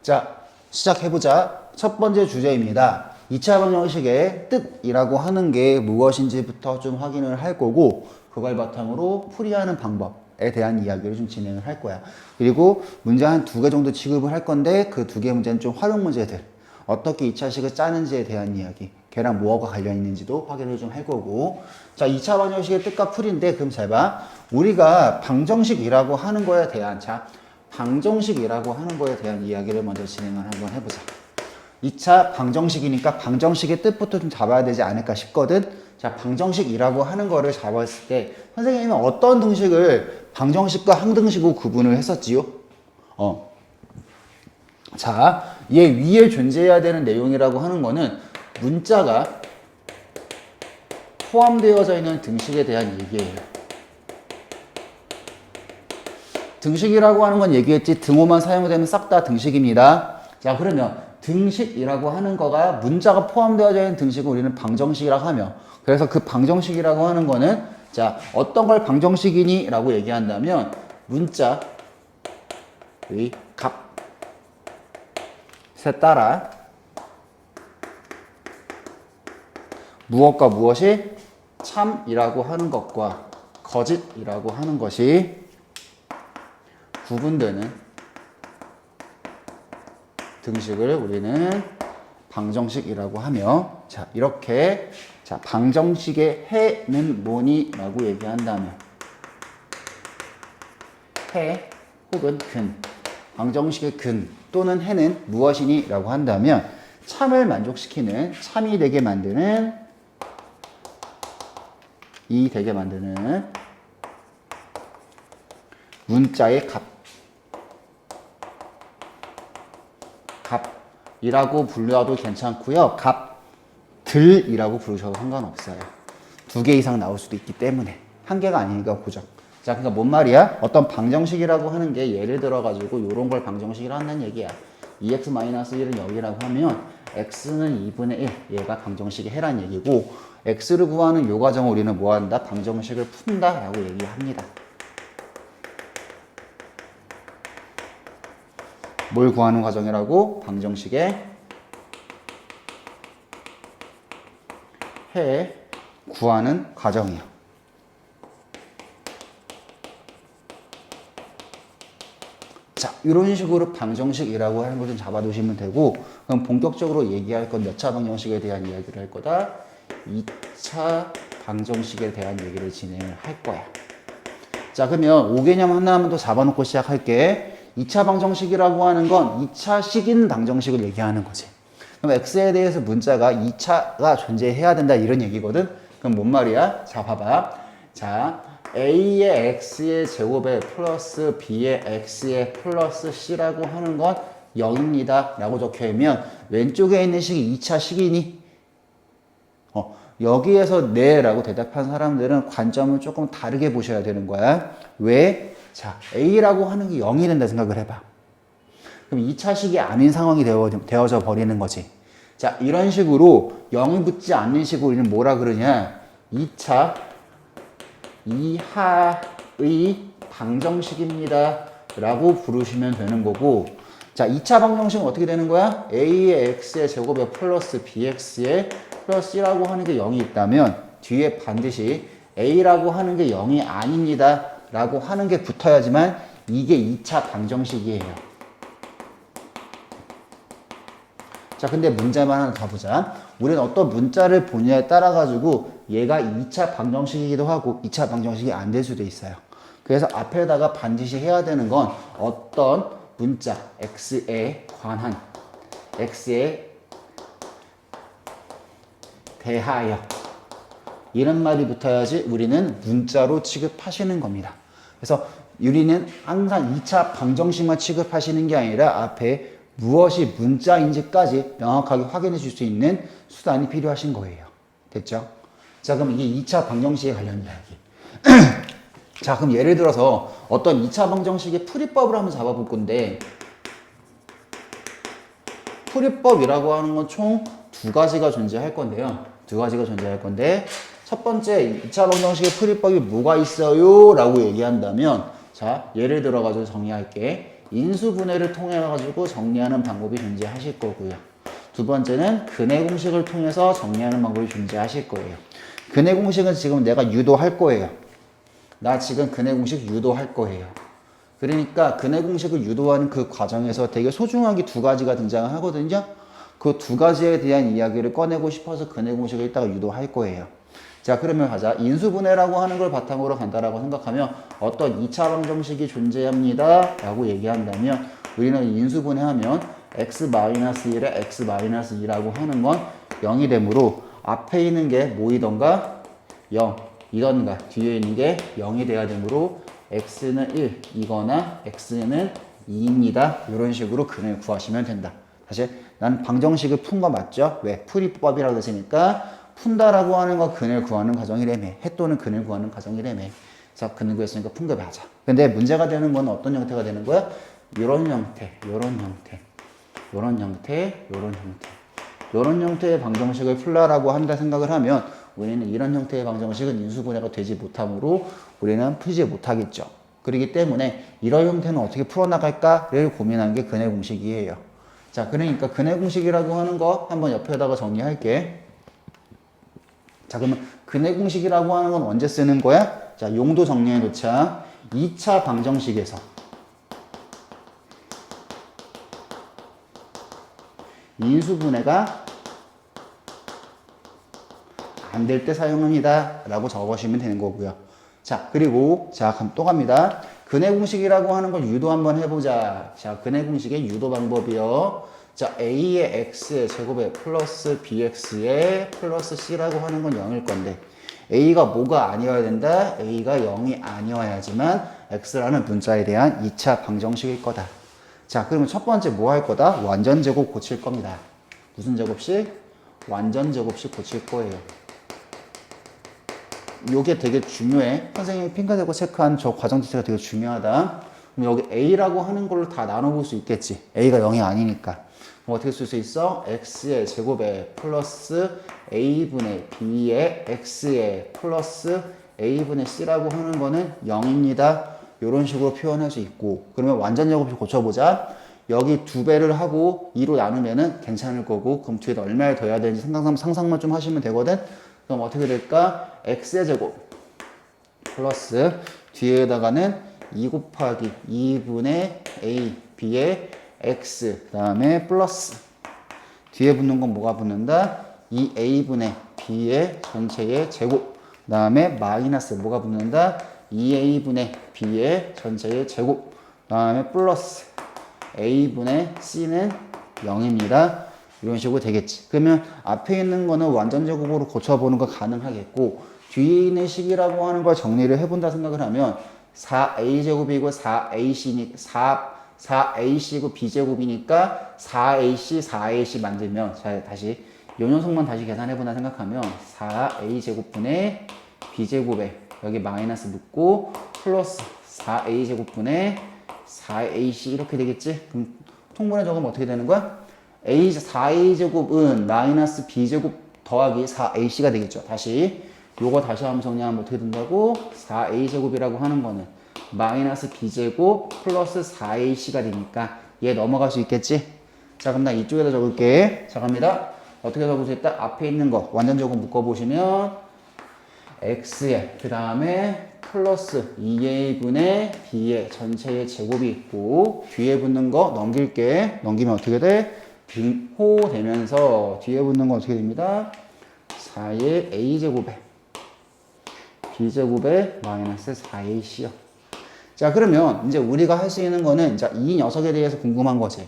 자, 시작해보자. 첫 번째 주제입니다. 2차 방정식의 뜻이라고 하는 게 무엇인지부터 좀 확인을 할 거고, 그걸 바탕으로 풀이하는 방법에 대한 이야기를 좀 진행을 할 거야. 그리고 문제 한 2개 정도 취급을 할 건데, 그 2개 문제는 좀 활용 문제들. 어떻게 2차식을 짜는지에 대한 이야기, 걔랑 뭐가 관련 있는지도 확인을 좀 할 거고. 자, 2차 방정식의 뜻과 풀인데, 그럼 잘 봐. 우리가 방정식이라고 하는 거에 대한, 방정식이라고 하는 거에 대한 이야기를 먼저 진행을 한번 해보자. 2차 방정식이니까 방정식의 뜻부터 좀 잡아야 되지 않을까 싶거든. 자, 방정식이라고 하는 거를 잡았을 때 선생님은 어떤 등식을 방정식과 항등식으로 구분을 했었지요? 자, 얘 위에 존재해야 되는 내용이라고 하는 거는 문자가 포함되어져 있는 등식에 대한 얘기예요. 등식이라고 하는 건 얘기했지. 등호만 사용되면 싹 다 등식입니다. 자, 그러면 등식이라고 하는 거가 문자가 포함되어져 있는 등식을 우리는 방정식이라고 하며, 그래서 그 방정식이라고 하는 거는 자, 어떤 걸 방정식이니? 라고 얘기한다면 문자의 값에 따라 무엇과 무엇이 참이라고 하는 것과 거짓이라고 하는 것이 구분되는 등식을 우리는 방정식이라고 하며, 자, 이렇게, 자, 방정식의 해는 뭐니? 라고 얘기한다면, 해 혹은 근, 방정식의 근 또는 해는 무엇이니? 라고 한다면, 참을 만족시키는, 참이 되게 만드는, 이 되게 만드는 문자의 값이라고 불러도 괜찮고요. 값들이라고 부르셔도 상관없어요. 2개 이상 나올 수도 있기 때문에. 1개가 아니니까 고정. 자, 그러니까 뭔 말이야? 어떤 방정식이라고 하는 게 예를 들어가지고 이런 걸 방정식이라고 한다는 얘기야. 2x-1은 0이라고 하면 x는 2분의 1, 얘가 방정식의 해란 얘기고, x를 구하는 요 과정을 우리는 뭐 한다? 방정식을 푼다 라고 얘기합니다. 뭘 구하는 과정이라고? 방정식의 해 구하는 과정이요. 자, 이런 식으로 방정식이라고 하는 걸 좀 잡아두시면 되고, 그럼 본격적으로 얘기할 건 몇 차 방정식에 대한 이야기를 할 거다? 2차 방정식에 대한 얘기를 진행을 할 거야. 자, 그러면 5개념 하나만 더 잡아놓고 시작할게. 2차 방정식이라고 하는 건 2차 식인 방정식을 얘기하는 거지. 그럼 x에 대해서 문자가 2차가 존재해야 된다 이런 얘기거든. 그럼 뭔 말이야? 자, 봐봐. 자, a의 x의 제곱에 플러스 b의 x의 플러스 c라고 하는 건 0입니다 라고 적혀있으면 왼쪽에 있는 식이 2차 식이니? 여기에서 네 라고 대답한 사람들은 관점을 조금 다르게 보셔야 되는 거야. 왜? 자, A라고 하는 게 0이 된다 생각을 해봐. 그럼 2차식이 아닌 상황이 되어져 버리는 거지. 자, 이런 식으로 0이 붙지 않는 식으로 우리는 뭐라 그러냐? 2차 이하의 방정식입니다 라고 부르시면 되는 거고, 자, 2차 방정식은 어떻게 되는 거야? A의 x의 제곱에 플러스 bx의 플러스 c라고 하는 게 0이 있다면 뒤에 반드시 A라고 하는 게 0이 아닙니다 라고 하는 게 붙어야지만 이게 2차 방정식이에요. 자, 근데 문제만 하나 더 보자. 우리는 어떤 문자를 보냐에 따라 가지고 얘가 2차 방정식이기도 하고 2차 방정식이 안 될 수도 있어요. 그래서 앞에다가 반드시 해야 되는 건 어떤 문자 x에 관한, x에 대하여 이런 말이 붙어야지 우리는 문자로 취급하시는 겁니다. 그래서 우리는 항상 2차 방정식만 취급하시는 게 아니라 앞에 무엇이 문자인지까지 명확하게 확인해 줄 수 있는 수단이 필요하신 거예요. 됐죠? 자, 그럼 이게 2차 방정식에 관련 이야기. 자, 그럼 예를 들어서 어떤 2차 방정식의 풀이법을 한번 잡아볼 건데, 풀이법이라고 하는 건 총 2가지가 존재할 건데요. 2가지가 존재할 건데, 첫 번째 2차 방정식의 풀이법이 뭐가 있어요? 라고 얘기한다면, 자, 예를 들어가지고 정리할게. 인수분해를 통해 가지고 정리하는 방법이 존재하실 거고요. 두 번째는 근해 공식을 통해서 정리하는 방법이 존재하실 거예요. 근해 공식은 지금 내가 유도할 거예요. 나 지금 근해 공식 유도할 거예요. 그러니까 근해 공식을 유도하는 그 과정에서 되게 소중하게 두 가지가 등장하거든요. 그 두 가지에 대한 이야기를 꺼내고 싶어서 근해 공식을 이따가 유도할 거예요. 자, 그러면 가자. 인수분해라고 하는 걸 바탕으로 간다라고 생각하면 어떤 2차 방정식이 존재합니다 라고 얘기한다면 우리는 인수분해하면 x-1에 x-2라고 하는 건 0이 되므로 앞에 있는 게 뭐이던가 0이던가 뒤에 있는 게 0이 돼야 되므로 x는 1이거나 x는 2입니다. 이런 식으로 근을 구하시면 된다. 다시 난 방정식을 푼 거 맞죠? 왜? 풀이법이라고 했으니까 푼다라고 하는 거 근을 구하는 과정이라며. 해 또는 근을 구하는 과정이라며. 자, 근을 구했으니까 푼 거 맞아. 근데 문제가 되는 건 어떤 형태가 되는 거야? 이런 형태, 이런 형태, 이런 형태, 이런 형태. 이런 형태의 방정식을 풀라라고 한다 생각을 하면 우리는 이런 형태의 방정식은 인수분해가 되지 못하므로 우리는 풀지 못하겠죠. 그렇기 때문에 이런 형태는 어떻게 풀어나갈까를 고민하는 게 근해 공식이에요. 자, 그러니까 근해 공식이라고 하는 거 한번 옆에다가 정리할게. 자, 그러면 근해 공식이라고 하는 건 언제 쓰는 거야? 자, 용도 정리해 놓자. 2차 방정식에서 인수분해가 안 될 때 사용합니다 라고 적으시면 되는 거고요. 자, 그리고 자, 그럼 또 갑니다. 근해 공식이라고 하는 걸 유도 한번 해보자. 자, 근해 공식의 유도 방법이요. 자, a의 x의 제곱에 플러스 bx의 플러스 c라고 하는 건 0일 건데 a가 뭐가 아니어야 된다? a가 0이 아니어야지만 x라는 문자에 대한 2차 방정식일 거다. 자, 그러면 첫 번째 뭐 할 거다? 완전 제곱 고칠 겁니다. 무슨 제곱식? 완전 제곱식 고칠 거예요. 요게 되게 중요해. 선생님이 핑크색으로 체크한 저 과정 자체가 되게 중요하다. 그럼 여기 a라고 하는 걸로 다 나눠볼 수 있겠지. a가 0이 아니니까. 그럼 어떻게 쓸 수 있어? x의 제곱에 플러스 a분의 b의 x의 플러스 a분의 c라고 하는 거는 0입니다. 이런 식으로 표현할 수 있고, 그러면 완전 제곱식 고쳐보자. 여기 2배를 하고 2로 나누면은 괜찮을 거고, 그럼 뒤에다 얼마를 더해야 되는지 상상만 좀 하시면 되거든. 그럼 어떻게 될까? x의 제곱 플러스 뒤에다가는 2 곱하기 2분의 a, b의 x, 그 다음에 플러스 뒤에 붙는 건 뭐가 붙는다? 2a분의 b의 전체의 제곱, 그 다음에 마이너스 뭐가 붙는다? 2a분의 b의 전체의 제곱, 그 다음에 플러스 a분의 c는 0입니다. 이런 식으로 되겠지. 그러면 앞에 있는 거는 완전 제곱으로 고쳐보는 거 가능하겠고, 뒤에 있는 식이라고 하는 걸 정리를 해본다 생각을 하면 4a제곱이고 4ac이고 b제곱이니까 4ac, 4ac 만들면, 자, 다시 요 녀석만 다시 계산해본다 생각하면 4a제곱분의 b제곱에 여기 마이너스 묻고 플러스 4a제곱분의 4ac 이렇게 되겠지? 그럼 통분해 적으면 어떻게 되는 거야? 4a제곱은 마이너스 b제곱 더하기 4ac가 되겠죠. 다시 요거 다시 한번 정리하면 어떻게 된다고? 4a제곱이라고 하는 거는 마이너스 b제곱 플러스 4ac가 되니까 얘 넘어갈 수 있겠지? 자, 그럼 나 이쪽에다 적을게. 자, 갑니다. 어떻게 적을 수 있다? 앞에 있는 거 완전 제곱 묶어보시면 x에 그 다음에 플러스 2a분의 b의 전체의 제곱이 있고, 뒤에 붙는 거 넘길게. 넘기면 어떻게 돼? 빙호 되면서 뒤에 붙는 건 어떻게 됩니다? 4의 a제곱에 b제곱에 마이너스 4ac요. 자, 그러면 이제 우리가 할 수 있는 거는, 자, 이 녀석에 대해서 궁금한 거지.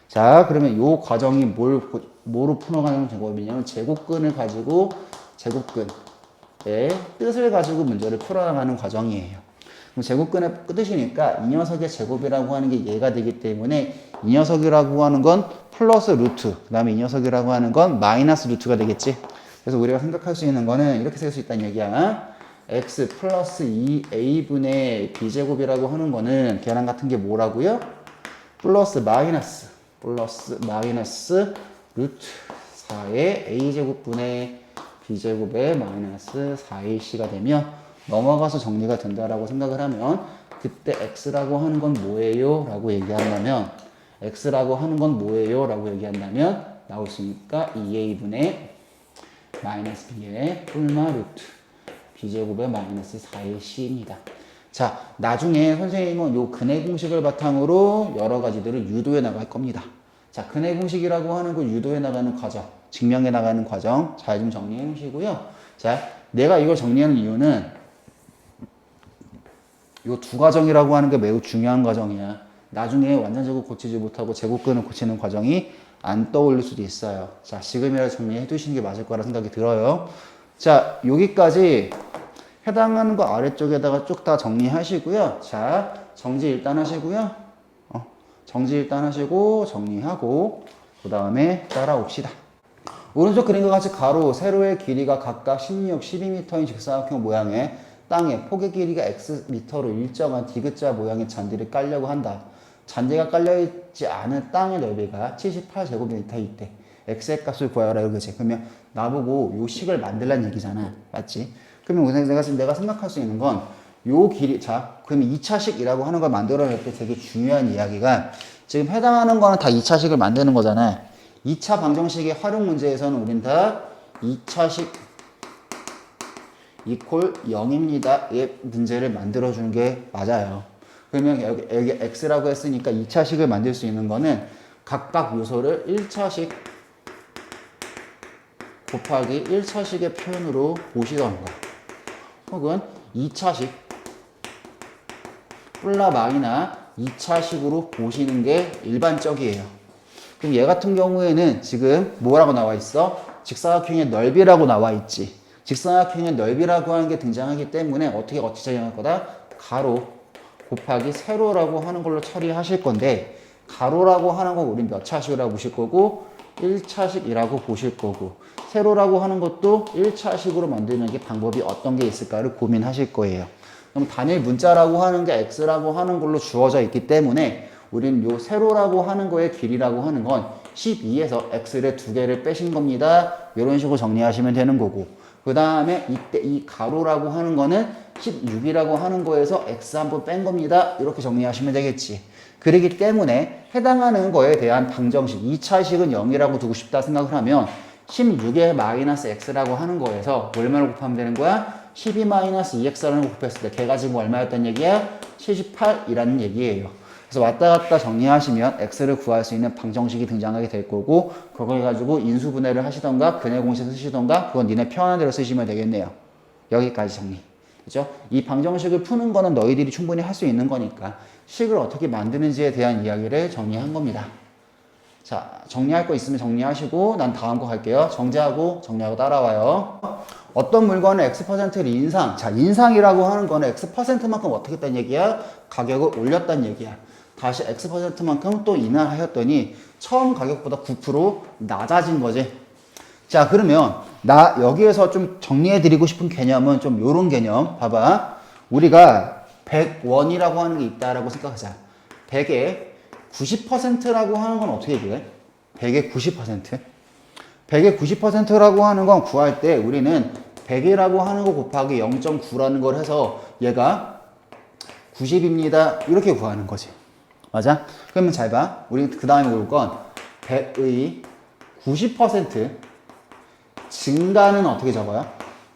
자, 그러면 요 과정이 뭐로 풀어가는 제곱이냐면 제곱근을 가지고 제곱근의 뜻을 가지고 문제를 풀어나가는 과정이에요. 그럼 제곱근의 뜻이니까 이 녀석의 제곱이라고 하는 게 얘가 되기 때문에 이 녀석이라고 하는 건 플러스 루트, 그 다음에 이 녀석이라고 하는 건 마이너스 루트가 되겠지. 그래서 우리가 생각할 수 있는 거는 이렇게 쓸 수 있다는 얘기야. x 플러스 2a분의 b제곱이라고 하는 거는 계란 같은 게 뭐라고요? 플러스 마이너스 루트 4의 a제곱분의 b제곱의 마이너스 4ac가 되면 넘어가서 정리가 된다라고 생각을 하면 그때 x라고 하는 건 뭐예요? 라고 얘기한다면 x라고 하는 건 뭐예요? 라고 얘기한다면 나올 수 있으니까 2a분의 마이너스 b의 뿔마 루트 b제곱의 마이너스 4의 c입니다. 자, 나중에 선생님은 요 근해 공식을 바탕으로 여러 가지들을 유도해 나갈 겁니다. 자, 근해 공식이라고 하는 걸 유도해 나가는 과정, 증명해 나가는 과정 잘 좀 정리해 주시고요. 자, 내가 이걸 정리하는 이유는 요 두 과정이라고 하는 게 매우 중요한 과정이야. 나중에 완전제곱 고치지 못하고 제곱근을 고치는 과정이 안 떠올릴 수도 있어요. 자, 지금이라도 정리해 두시는 게 맞을 거라 생각이 들어요. 자, 여기까지 해당하는 거 아래쪽에다가 쭉 다 정리하시고요. 자, 정지 일단 하시고요. 정지 일단 하시고 정리하고 그 다음에 따라옵시다. 오른쪽 그림과 같이 가로, 세로의 길이가 각각 16, 12m인 직사각형 모양의 땅에 폭의 길이가 xm로 일정한 디귿자 모양의 잔디를 깔려고 한다. 잔디가 깔려있지 않은 땅의 넓이가 78제곱미터 이때 x의 값을 구하라 이거지. 그러면 나보고 요 식을 만들란 얘기잖아. 맞지? 그러면 내가 생각할 수 있는 건 요 길이, 자, 그러면 2차식이라고 하는 걸 만들어낼 때 되게 중요한 이야기가 지금 해당하는 거는 다 2차식을 만드는 거잖아. 2차 방정식의 활용 문제에서는 우린 다 2차식 이퀄 0입니다의 문제를 만들어주는 게 맞아요. 그러면 여기 x라고 했으니까 2차식을 만들 수 있는 거는 각각 요소를 1차식 곱하기 1차식의 표현으로 보시던가 혹은 2차식 뿔라 마이나 2차식으로 보시는 게 일반적이에요. 그럼 얘 같은 경우에는 지금 뭐라고 나와 있어? 직사각형의 넓이라고 나와 있지. 직사각형의 넓이라고 하는 게 등장하기 때문에 어떻게 적용할 거다? 가로 곱하기 세로라고 하는 걸로 처리하실 건데 가로라고 하는 거 우린 몇 차식이라고 보실 거고 1차식이라고 보실 거고 세로라고 하는 것도 1차식으로 만드는 게 방법이 어떤 게 있을까를 고민하실 거예요. 그럼 단일 문자라고 하는 게 x라고 하는 걸로 주어져 있기 때문에 우린 요 세로라고 하는 거의 길이라고 하는 건 12에서 x를 두 개를 빼신 겁니다. 이런 식으로 정리하시면 되는 거고 그 다음에 이때 이 가로라고 하는 거는 16이라고 하는 거에서 x 한 번 뺀 겁니다. 이렇게 정리하시면 되겠지. 그렇기 때문에 해당하는 거에 대한 방정식 2차식은 0이라고 두고 싶다 생각을 하면 16에 마이너스 x라고 하는 거에서 얼마를 곱하면 되는 거야? 12 마이너스 2x라는 거 곱했을 때 걔가 지금 얼마였단 얘기야? 78이라는 얘기예요. 그래서 왔다 갔다 정리하시면 x를 구할 수 있는 방정식이 등장하게 될 거고 그걸 가지고 인수분해를 하시던가 근해 공식 쓰시던가 그건 니네 편한 대로 쓰시면 되겠네요. 여기까지 정리. 그죠? 이 방정식을 푸는 거는 너희들이 충분히 할 수 있는 거니까 식을 어떻게 만드는지에 대한 이야기를 정리한 겁니다. 자, 정리할 거 있으면 정리하시고 난 다음 거 갈게요. 정제하고 정리하고 따라와요. 어떤 물건의 x%를 인상. 자, 인상이라고 하는 거는 x%만큼 어떻게 했다는 얘기야? 가격을 올렸다는 얘기야. 다시 x%만큼 또 인하하였더니 처음 가격보다 9% 낮아진 거지. 자, 그러면 나 여기에서 좀 정리해 드리고 싶은 개념은 좀 요런 개념. 봐봐. 우리가 100원이라고 하는 게 있다라고 생각하자. 100에 90%라고 하는 건 어떻게 구해? 100의 90%? 100의 90%라고 하는 건 구할 때 우리는 100이라고 하는 거 곱하기 0.9라는 걸 해서 얘가 90입니다. 이렇게 구하는 거지. 맞아? 그러면 잘 봐. 우리 그 다음에 볼 건 100의 90% 증가는 어떻게 적어요?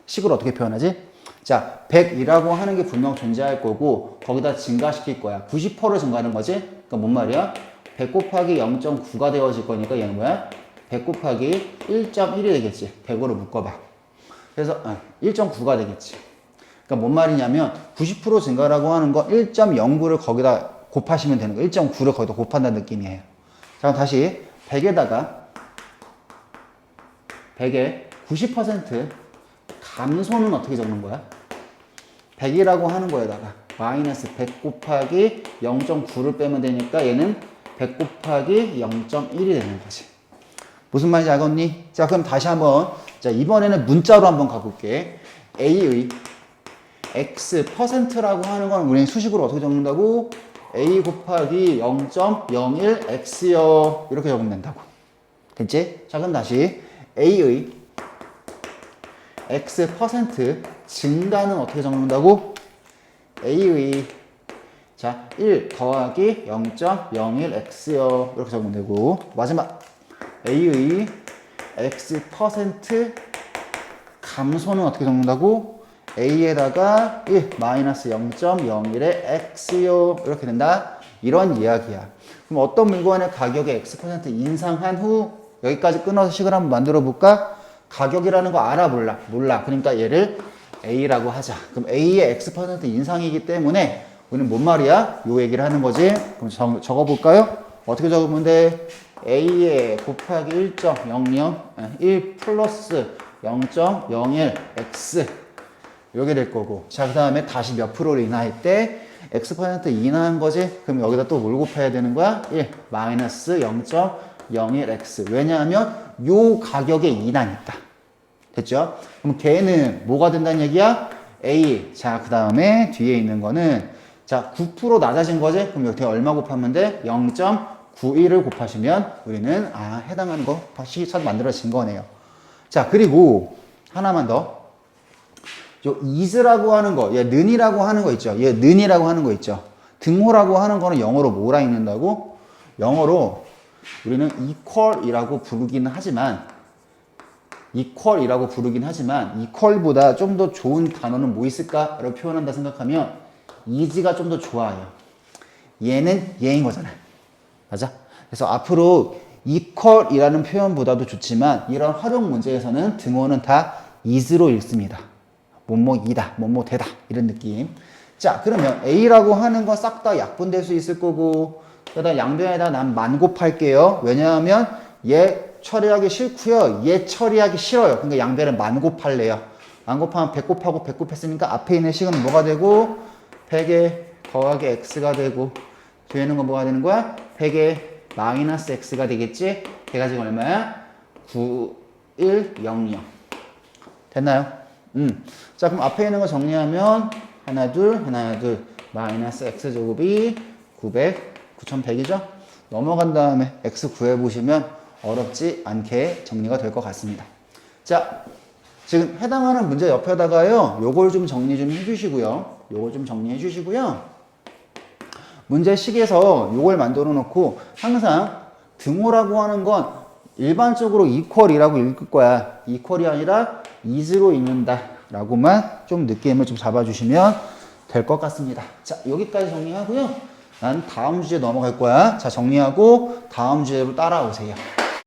식으로 어떻게 표현하지? 자, 100이라고 하는 게 분명 존재할 거고 거기다 증가시킬 거야. 90%를 증가하는 거지? 그러니까 뭔 말이야? 100 곱하기 0.9가 되어질 거니까 얘는 뭐야? 100 곱하기 1.1이 되겠지. 100으로 묶어봐. 그래서 1.9가 되겠지. 그러니까 뭔 말이냐면 90% 증가라고 하는 거 1.09를 거기다 곱하시면 되는 거. 1.9를 거기다 곱한다는 느낌이에요. 자, 그럼 다시 100에다가 100의 90% 감소는 어떻게 적는 거야? 100이라고 하는 거에다가 마이너스 100 곱하기 0.9를 빼면 되니까 얘는 100 곱하기 0.1이 되는 거지. 무슨 말인지 알겠니? 자, 그럼 다시 한번, 자, 이번에는 문자로 한번 가볼게. A의 X%라고 하는 건 우리는 수식으로 어떻게 적는다고? A 곱하기 0.01X요. 이렇게 적으면 된다고. 됐지? 자, 그럼 다시 A의 X% 증가는 어떻게 적는다고? A의 자, 1 더하기 0.01x요. 이렇게 적으면 되고, 마지막 a의 x% 감소는 어떻게 적는다고? a에다가 1 마이너스 0.01의 x요. 이렇게 된다. 이런 이야기야. 그럼 어떤 물건의 가격에 x% 인상한 후 여기까지 끊어서 식을 한번 만들어 볼까? 가격이라는 거 알아? 몰라? 몰라. 그러니까 얘를 a라고 하자. 그럼 a의 x% 인상이기 때문에 우리는 뭔 말이야? 요 얘기를 하는 거지. 그럼 적어볼까요? 어떻게 적으면 돼? a에 곱하기 1.00 플러스 0.01 x 요게 될 거고, 자, 그 다음에 다시 몇 프로를 인하할 때 x% 인하한 거지. 그럼 여기다 또 뭘 곱해야 되는 거야? 1 마이너스 0.01 x. 왜냐하면 요 가격에 인하니까. 됐죠? 그럼 걔는 뭐가 된다는 얘기야? a. 자, 그 다음에 뒤에 있는 거는, 자, 9% 낮아진 거지? 그럼 여기 얼마 곱하면 돼? 0.91을 곱하시면 우리는 해당하는 거 식이차도 만들어진 거네요. 자, 그리고 하나만 더. 요 is라고 하는 거, 얘 는이라고 하는 거 있죠? 얘 는이라고 하는 거 있죠? 등호라고 하는 거는 영어로 뭐라 읽는다고? 영어로 우리는 equal이라고 부르기는 하지만 equal보다 좀 더 좋은 단어는 뭐 있을까? 라고 표현한다 생각하면 is가 좀 더 좋아요. 얘는 얘인 거잖아. 맞아? 그래서 앞으로 equal이라는 표현보다도 좋지만 이런 활용 문제에서는 등호는 다 is로 읽습니다. 뭐뭐이다, 뭐뭐되다 이런 느낌. 자, 그러면 a라고 하는 건 싹 다 약분될 수 있을 거고, 그다음 양변에다 난 만 곱할게요. 왜냐하면 얘 처리하기 싫고요, 얘 처리하기 싫어요. 그러니까 양변에 만 곱할래요. 만 곱하면 100 곱하고 100 곱했으니까 앞에 있는 식은 뭐가 되고 100에 더하기 x가 되고, 뒤에 있는 건 뭐가 되는 거야? 100에 마이너스 x가 되겠지? 걔가 지금 얼마야? 9100 됐나요? 자, 그럼 앞에 있는 거 정리하면 하나 둘 마이너스 x제곱이 9100이죠? 넘어간 다음에 x 구해보시면 어렵지 않게 정리가 될 것 같습니다. 자, 지금 해당하는 문제 옆에다가요, 요걸 좀 정리 좀 해주시고요. 문제식에서 요걸 만들어 놓고, 항상 등호라고 하는 건 일반적으로 equal이라고 읽을 거야. equal이 아니라 is로 읽는다 라고만 좀 느낌을 좀 잡아주시면 될 것 같습니다. 자, 여기까지 정리하고요. 난 다음 주제 넘어갈 거야. 자, 정리하고 다음 주제로 따라오세요.